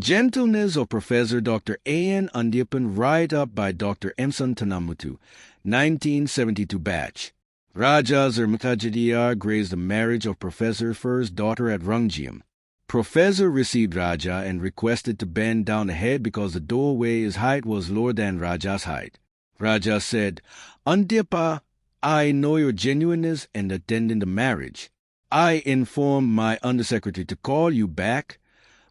Gentleness of Professor Dr. A.N. Andiappan, write-up by Dr. M. SANTHANAMUTHU, 1972 batch. Raja Zermukajadiyar graced the marriage of Professor first daughter at Rungjiam. Professor received Raja and requested to bend down the head because the doorway's height was lower than Raja's height. Raja said, "Andiappa, I know your genuineness and attending the marriage. I informed my undersecretary to call you back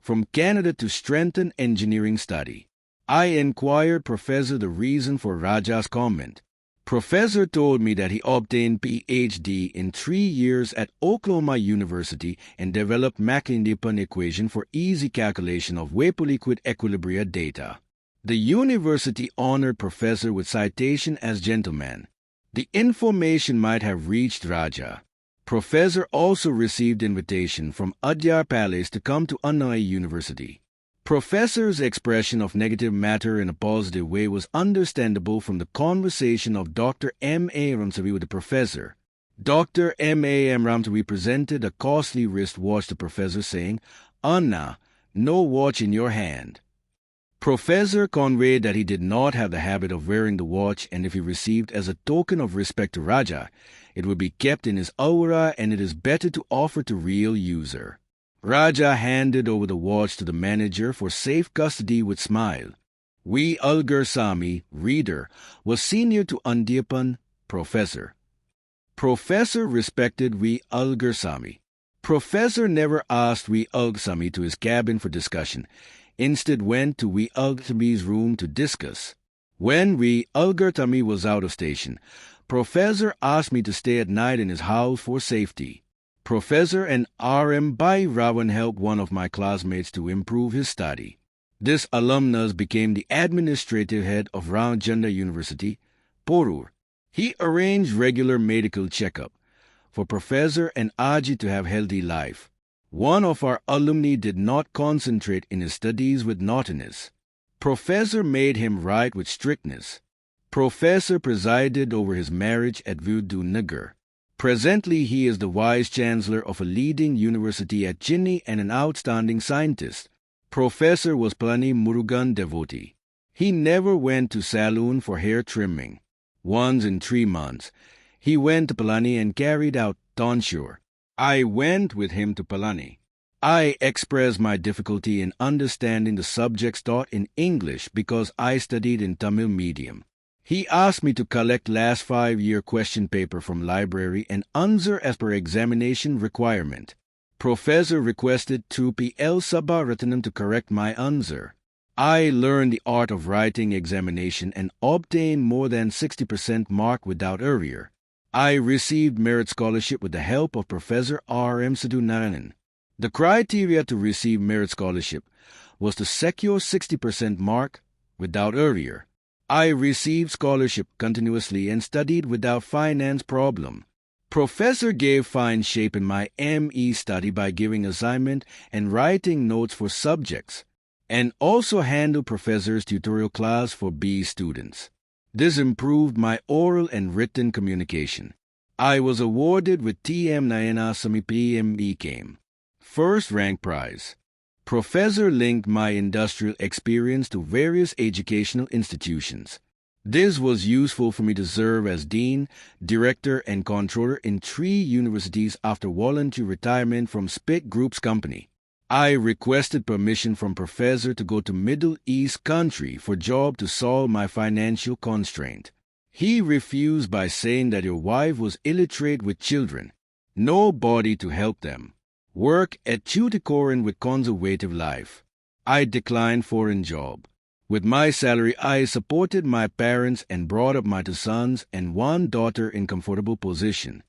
from Canada to strengthen engineering study. I inquired Professor the reason for Raja's comment. Professor told me that he obtained Ph.D. in 3 years at Oklahoma University and developed Mac-Andiappan equation for easy calculation of vapor-liquid equilibria data. The university honored Professor with citation as gentleman. The information might have reached Raja. Professor also received invitation from Adyar Palace to come to Anna University. Professor's expression of negative matter in a positive way was understandable from the conversation of Dr. M.A. Ramsavi with the professor. Dr. M.A.M. Ramsavi presented a costly wristwatch to Professor saying, "Anna, no watch in your hand." Professor conveyed that he did not have the habit of wearing the watch, and if he received as a token of respect to Raja, it would be kept in his aura and it is better to offer to real user. Raja handed over the watch to the manager for safe custody with smile. V. Algarsamy, reader, was senior to Andiappan, Professor. Professor respected V. Algarsamy. Professor never asked V. Algarsamy to his cabin for discussion, instead went to V. Algarsamy's room to discuss. When V. Algarsamy was out of station, Professor asked me to stay at night in his house for safety. Professor and R.M. Bhairavan helped one of my classmates to improve his study. This alumnus became the administrative head of Ramchandra University, Porur. He arranged regular medical checkup for Professor and Aji to have healthy life. One of our alumni did not concentrate in his studies with naughtiness. Professor made him write with strictness. Professor presided over his marriage at Virudunagar. Presently, he is the vice-chancellor of a leading university at Chennai and an outstanding scientist. Professor was Palani Murugan devotee. He never went to saloon for hair trimming. Once in 3 months, he went to Palani and carried out tonsure. I went with him to Palani. I expressed my difficulty in understanding the subjects taught in English because I studied in Tamil medium. He asked me to collect last 5-year question paper from library and answer as per examination requirement. Professor requested Trupi L. Sabaratanam to correct my answer. I learned the art of writing examination and obtained more than 60% mark without error. I received merit scholarship with the help of Professor R.M. Sadunarayanan. The criteria to receive merit scholarship was to secure 60% mark without error. I received scholarship continuously and studied without finance problem. Professor gave fine shape in my ME study by giving assignment and writing notes for subjects, and also handled Professor's tutorial class for B students. This improved my oral and written communication. I was awarded with T.M. Nayanasamy PME came. First rank prize. Professor linked my industrial experience to various educational institutions. This was useful for me to serve as dean, director, and controller in 3 universities after voluntary retirement from Spic Group's company. I requested permission from Professor to go to Middle East country for job to solve my financial constraint. He refused by saying that your wife was illiterate with children, no body to help them. Work at Tuticorin with conservative life. I declined foreign job. With my salary, I supported my parents and brought up my 2 sons and 1 daughter in comfortable position.